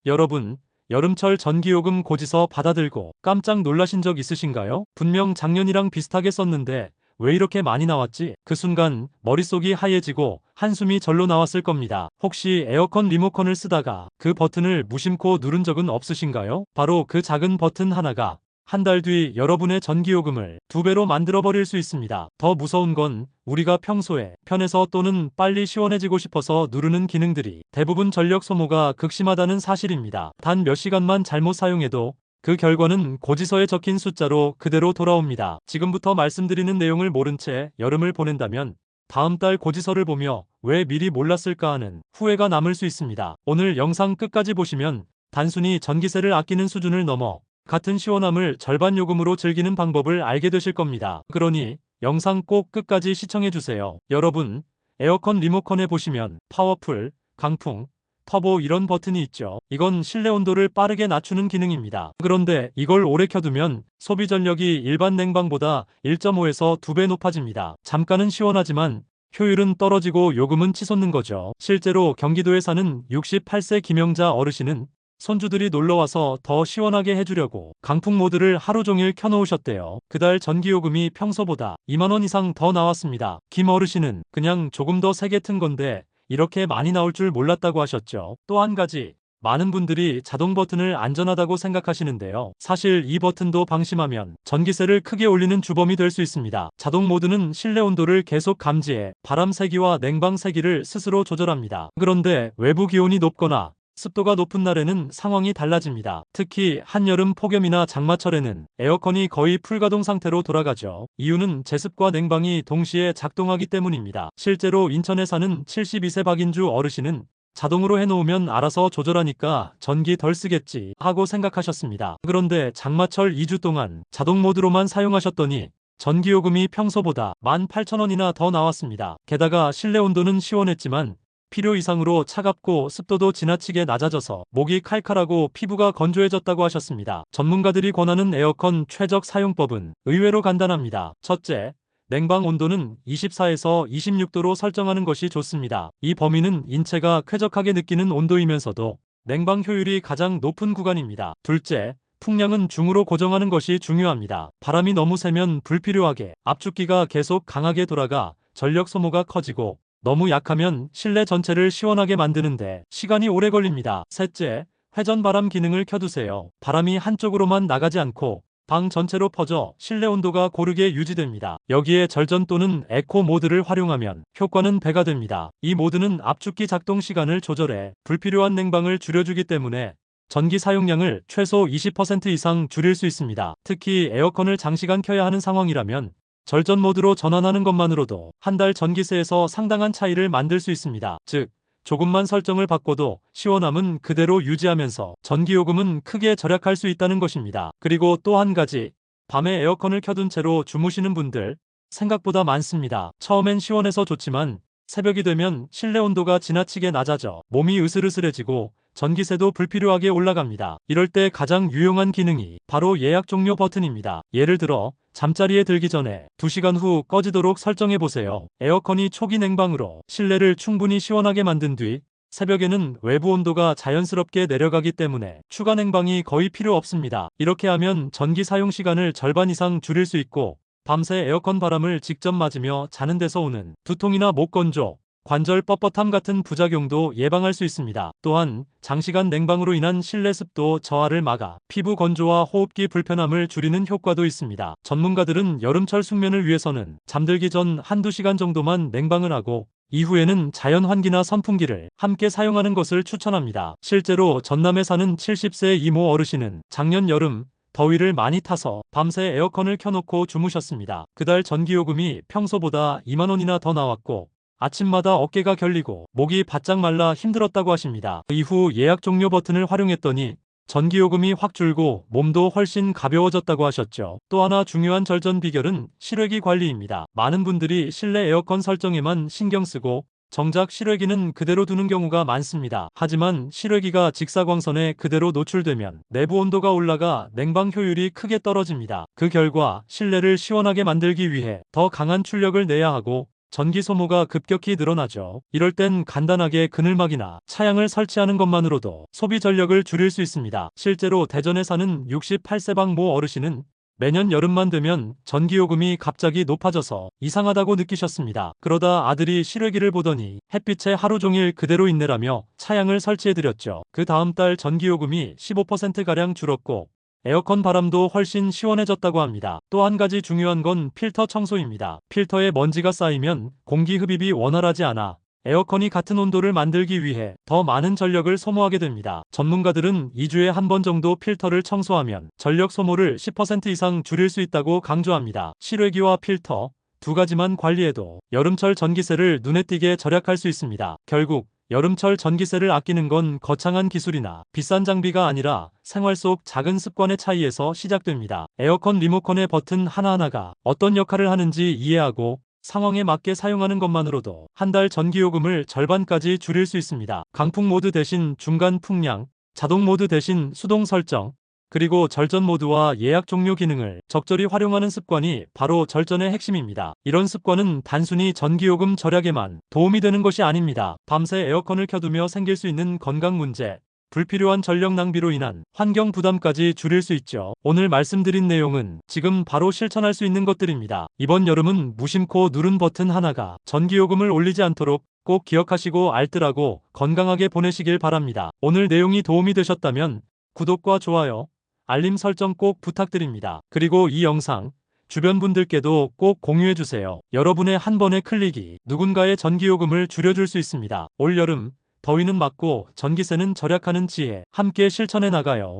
여러분, 여름철 전기요금 고지서 받아들고 깜짝 놀라신 적 있으신가요? 분명 작년이랑 비슷하게 썼는데 왜 이렇게 많이 나왔지? 그 순간 머릿속이 하얘지고 한숨이 절로 나왔을 겁니다. 혹시 에어컨 리모컨을 쓰다가 그 버튼을 무심코 누른 적은 없으신가요? 바로 그 작은 버튼 하나가 한 달 뒤 여러분의 전기요금을 2배로 만들어버릴 수 있습니다. 더 무서운 건 우리가 평소에 편해서 또는 빨리 시원해지고 싶어서 누르는 기능들이 대부분 전력 소모가 극심하다는 사실입니다. 단 몇 시간만 잘못 사용해도 그 결과는 고지서에 적힌 숫자로 그대로 돌아옵니다. 지금부터 말씀드리는 내용을 모른 채 여름을 보낸다면 다음 달 고지서를 보며 왜 미리 몰랐을까 하는 후회가 남을 수 있습니다. 오늘 영상 끝까지 보시면 단순히 전기세를 아끼는 수준을 넘어 같은 시원함을 절반 요금으로 즐기는 방법을 알게 되실 겁니다. 그러니 영상 꼭 끝까지 시청해주세요. 여러분, 에어컨 리모컨에 보시면 파워풀, 강풍, 터보 이런 버튼이 있죠. 이건 실내 온도를 빠르게 낮추는 기능입니다. 그런데 이걸 오래 켜두면 소비 전력이 일반 냉방보다 1.5에서 2배 높아집니다. 잠깐은 시원하지만 효율은 떨어지고 요금은 치솟는 거죠. 실제로 경기도에 사는 68세 김영자 어르신은 손주들이 놀러와서 더 시원하게 해주려고 강풍 모드를 하루 종일 켜놓으셨대요. 그달 전기요금이 평소보다 2만 원 이상 더 나왔습니다. 김 어르신은 그냥 조금 더 세게 튼 건데 이렇게 많이 나올 줄 몰랐다고 하셨죠. 또 한 가지, 많은 분들이 자동 버튼을 안전하다고 생각하시는데요. 사실 이 버튼도 방심하면 전기세를 크게 올리는 주범이 될 수 있습니다. 자동 모드는 실내 온도를 계속 감지해 바람 세기와 냉방 세기를 스스로 조절합니다. 그런데 외부 기온이 높거나 습도가 높은 날에는 상황이 달라집니다. 특히 한여름 폭염이나 장마철에는 에어컨이 거의 풀가동 상태로 돌아가죠. 이유는 제습과 냉방이 동시에 작동하기 때문입니다. 실제로 인천에 사는 72세 박인주 어르신은 자동으로 해놓으면 알아서 조절하니까 전기 덜 쓰겠지 하고 생각하셨습니다. 그런데 장마철 2주 동안 자동 모드로만 사용하셨더니 전기요금이 평소보다 18,000원이나 더 나왔습니다. 게다가 실내 온도는 시원했지만 필요 이상으로 차갑고 습도도 지나치게 낮아져서 목이 칼칼하고 피부가 건조해졌다고 하셨습니다. 전문가들이 권하는 에어컨 최적 사용법은 의외로 간단합니다. 첫째, 냉방 온도는 24에서 26도로 설정하는 것이 좋습니다. 이 범위는 인체가 쾌적하게 느끼는 온도이면서도 냉방 효율이 가장 높은 구간입니다. 둘째, 풍량은 중으로 고정하는 것이 중요합니다. 바람이 너무 세면 불필요하게 압축기가 계속 강하게 돌아가 전력 소모가 커지고 너무 약하면 실내 전체를 시원하게 만드는데 시간이 오래 걸립니다. 셋째, 회전 바람 기능을 켜두세요. 바람이 한쪽으로만 나가지 않고 방 전체로 퍼져 실내 온도가 고르게 유지됩니다. 여기에 절전 또는 에코 모드를 활용하면 효과는 배가 됩니다. 이 모드는 압축기 작동 시간을 조절해 불필요한 냉방을 줄여주기 때문에 전기 사용량을 최소 20% 이상 줄일 수 있습니다. 특히 에어컨을 장시간 켜야 하는 상황이라면 절전 모드로 전환하는 것만으로도 한 달 전기세에서 상당한 차이를 만들 수 있습니다. 즉, 조금만 설정을 바꿔도 시원함은 그대로 유지하면서 전기요금은 크게 절약할 수 있다는 것입니다. 그리고 또 한 가지, 밤에 에어컨을 켜둔 채로 주무시는 분들 생각보다 많습니다. 처음엔 시원해서 좋지만 새벽이 되면 실내 온도가 지나치게 낮아져 몸이 으슬으슬해지고 전기세도 불필요하게 올라갑니다. 이럴 때 가장 유용한 기능이 바로 예약 종료 버튼입니다. 예를 들어 잠자리에 들기 전에 2시간 후 꺼지도록 설정해보세요. 에어컨이 초기 냉방으로 실내를 충분히 시원하게 만든 뒤 새벽에는 외부 온도가 자연스럽게 내려가기 때문에 추가 냉방이 거의 필요 없습니다. 이렇게 하면 전기 사용 시간을 절반 이상 줄일 수 있고 밤새 에어컨 바람을 직접 맞으며 자는 데서 오는 두통이나 목 건조, 관절 뻣뻣함 같은 부작용도 예방할 수 있습니다. 또한 장시간 냉방으로 인한 실내 습도 저하를 막아 피부 건조와 호흡기 불편함을 줄이는 효과도 있습니다. 전문가들은 여름철 숙면을 위해서는 잠들기 전 한두 시간 정도만 냉방을 하고 이후에는 자연 환기나 선풍기를 함께 사용하는 것을 추천합니다. 실제로 전남에 사는 70세 이모 어르신은 작년 여름 더위를 많이 타서 밤새 에어컨을 켜놓고 주무셨습니다. 그달 전기요금이 평소보다 2만 원이나 더 나왔고 아침마다 어깨가 결리고 목이 바짝 말라 힘들었다고 하십니다. 이후 예약 종료 버튼을 활용했더니 전기요금이 확 줄고 몸도 훨씬 가벼워졌다고 하셨죠. 또 하나 중요한 절전 비결은 실외기 관리입니다. 많은 분들이 실내 에어컨 설정에만 신경 쓰고 정작 실외기는 그대로 두는 경우가 많습니다. 하지만 실외기가 직사광선에 그대로 노출되면 내부 온도가 올라가 냉방 효율이 크게 떨어집니다. 그 결과 실내를 시원하게 만들기 위해 더 강한 출력을 내야 하고 전기 소모가 급격히 늘어나죠. 이럴 땐 간단하게 그늘막이나 차양을 설치하는 것만으로도 소비 전력을 줄일 수 있습니다. 실제로 대전에 사는 68세방 모 어르신은 매년 여름만 되면 전기요금이 갑자기 높아져서 이상하다고 느끼셨습니다. 그러다 아들이 실외기를 보더니 햇빛에 하루 종일 그대로 있네라며 차양을 설치해드렸죠. 그 다음 달 전기요금이 15%가량 줄었고 에어컨 바람도 훨씬 시원해졌다고 합니다. 또 한 가지 중요한 건 필터 청소입니다. 필터에 먼지가 쌓이면 공기 흡입이 원활하지 않아 에어컨이 같은 온도를 만들기 위해 더 많은 전력을 소모하게 됩니다. 전문가들은 2주에 한 번 정도 필터를 청소하면 전력 소모를 10% 이상 줄일 수 있다고 강조합니다. 실외기와 필터 두 가지만 관리해도 여름철 전기세를 눈에 띄게 절약할 수 있습니다. 결국 여름철 전기세를 아끼는 건 거창한 기술이나 비싼 장비가 아니라 생활 속 작은 습관의 차이에서 시작됩니다. 에어컨 리모컨의 버튼 하나하나가 어떤 역할을 하는지 이해하고 상황에 맞게 사용하는 것만으로도 한 달 전기요금을 절반까지 줄일 수 있습니다. 강풍 모드 대신 중간 풍량, 자동 모드 대신 수동 설정, 그리고 절전 모드와 예약 종료 기능을 적절히 활용하는 습관이 바로 절전의 핵심입니다. 이런 습관은 단순히 전기요금 절약에만 도움이 되는 것이 아닙니다. 밤새 에어컨을 켜두며 생길 수 있는 건강 문제, 불필요한 전력 낭비로 인한 환경 부담까지 줄일 수 있죠. 오늘 말씀드린 내용은 지금 바로 실천할 수 있는 것들입니다. 이번 여름은 무심코 누른 버튼 하나가 전기요금을 올리지 않도록 꼭 기억하시고 알뜰하고 건강하게 보내시길 바랍니다. 오늘 내용이 도움이 되셨다면 구독과 좋아요, 알림 설정 꼭 부탁드립니다. 그리고 이 영상 주변 분들께도 꼭 공유해주세요. 여러분의 한 번의 클릭이 누군가의 전기요금을 줄여줄 수 있습니다. 올 여름 더위는 막고 전기세는 절약하는 지혜 함께 실천해 나가요.